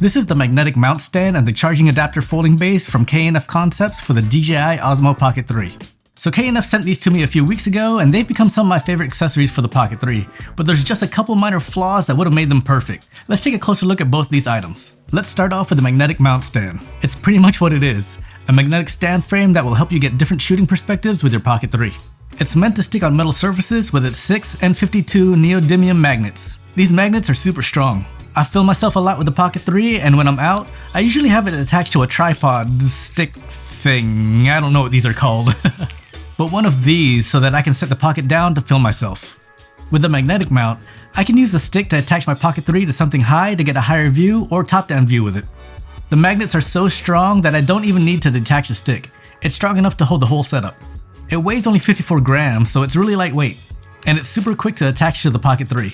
This is the magnetic mount stand and the charging adapter folding base from K&F Concepts for the DJI Osmo Pocket 3. So K&F sent these to me a few weeks ago and they've become some of my favorite accessories for the Pocket 3, but there's just a couple minor flaws that would have made them perfect. Let's take a closer look at both these items. Let's start off with the magnetic mount stand. It's pretty much what it is, a magnetic stand frame that will help you get different shooting perspectives with your Pocket 3. It's meant to stick on metal surfaces with its 6 N52 neodymium magnets. These magnets are super strong. I film myself a lot with the Pocket 3, and when I'm out, I usually have it attached to a tripod stick thing. I don't know what these are called. But one of these so that I can set the Pocket down to film myself. With the magnetic mount, I can use the stick to attach my Pocket 3 to something high to get a higher view or top-down view with it. The magnets are so strong that I don't even need to detach the stick. It's strong enough to hold the whole setup. It weighs only 54 grams, so it's really lightweight. And it's super quick to attach to the Pocket 3.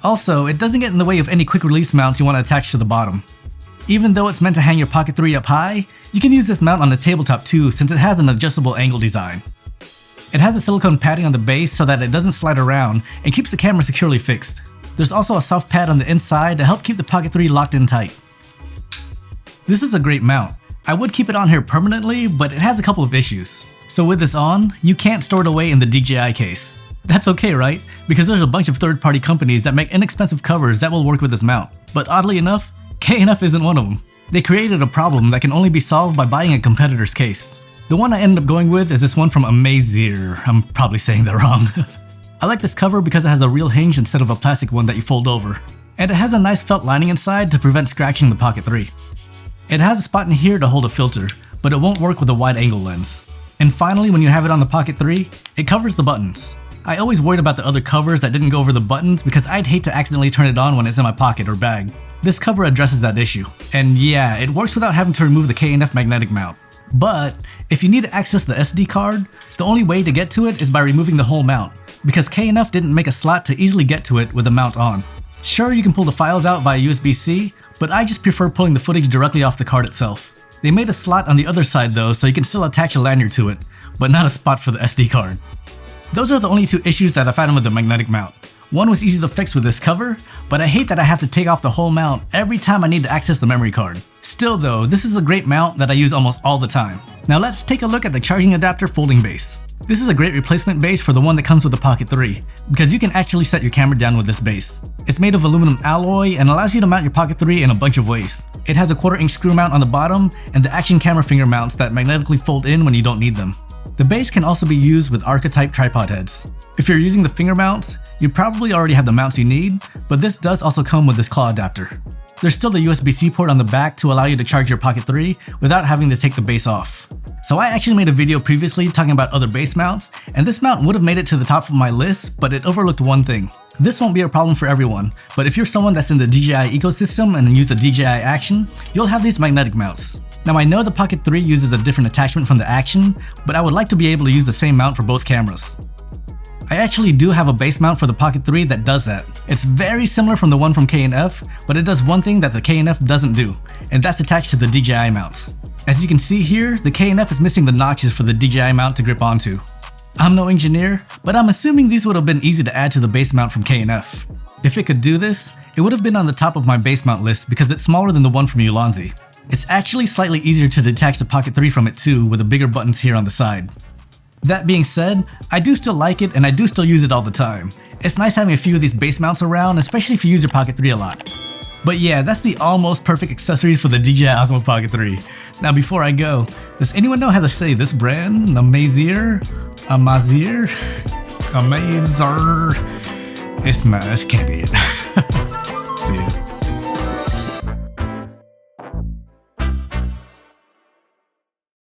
Also, it doesn't get in the way of any quick release mounts you want to attach to the bottom. Even though it's meant to hang your Pocket 3 up high, you can use this mount on the tabletop too since it has an adjustable angle design. It has a silicone padding on the base so that it doesn't slide around and keeps the camera securely fixed. There's also a soft pad on the inside to help keep the Pocket 3 locked in tight. This is a great mount. I would keep it on here permanently, but it has a couple of issues. So with this on, you can't store it away in the DJI case. That's okay, right? Because there's a bunch of third-party companies that make inexpensive covers that will work with this mount. But oddly enough, K&F isn't one of them. They created a problem that can only be solved by buying a competitor's case. The one I ended up going with is this one from Amazear. I'm probably saying that wrong. I like this cover because it has a real hinge instead of a plastic one that you fold over. And it has a nice felt lining inside to prevent scratching the Pocket 3. It has a spot in here to hold a filter, but it won't work with a wide-angle lens. And finally, when you have it on the Pocket 3, it covers the buttons. I always worried about the other covers that didn't go over the buttons because I'd hate to accidentally turn it on when it's in my pocket or bag. This cover addresses that issue. And yeah, it works without having to remove the K&F magnetic mount. But if you need to access the SD card, the only way to get to it is by removing the whole mount, because K&F didn't make a slot to easily get to it with the mount on. Sure, you can pull the files out via USB-C, but I just prefer pulling the footage directly off the card itself. They made a slot on the other side though, so you can still attach a lanyard to it, but not a spot for the SD card. Those are the only two issues that I found with the magnetic mount. One was easy to fix with this cover, but I hate that I have to take off the whole mount every time I need to access the memory card. Still though, this is a great mount that I use almost all the time. Now let's take a look at the charging adapter folding base. This is a great replacement base for the one that comes with the Pocket 3, because you can actually set your camera down with this base. It's made of aluminum alloy and allows you to mount your Pocket 3 in a bunch of ways. It has a 1/4-inch screw mount on the bottom and the action camera finger mounts that magnetically fold in when you don't need them. The base can also be used with archetype tripod heads. If you're using the finger mounts, you probably already have the mounts you need, but this does also come with this claw adapter. There's still the USB-C port on the back to allow you to charge your Pocket 3 without having to take the base off. So I actually made a video previously talking about other base mounts, and this mount would have made it to the top of my list, but it overlooked one thing. This won't be a problem for everyone, but if you're someone that's in the DJI ecosystem and use the DJI Action, you'll have these magnetic mounts. Now I know the Pocket 3 uses a different attachment from the Action, but I would like to be able to use the same mount for both cameras. I actually do have a base mount for the Pocket 3 that does that. It's very similar from the one from K&F, but it does one thing that the K&F doesn't do, and that's attached to the DJI mounts. As you can see here, the K&F is missing the notches for the DJI mount to grip onto. I'm no engineer, but I'm assuming these would have been easy to add to the base mount from K&F. If it could do this, it would have been on the top of my base mount list because it's smaller than the one from Ulanzi. It's actually slightly easier to detach the Pocket 3 from it too, with the bigger buttons here on the side. That being said, I do still like it and I do still use it all the time. It's nice having a few of these base mounts around, especially if you use your Pocket 3 a lot. But yeah, that's the almost perfect accessories for the DJI Osmo Pocket 3. Now before I go, does anyone know how to say this brand? Amazear? Amazear? Amazear? It can't be it.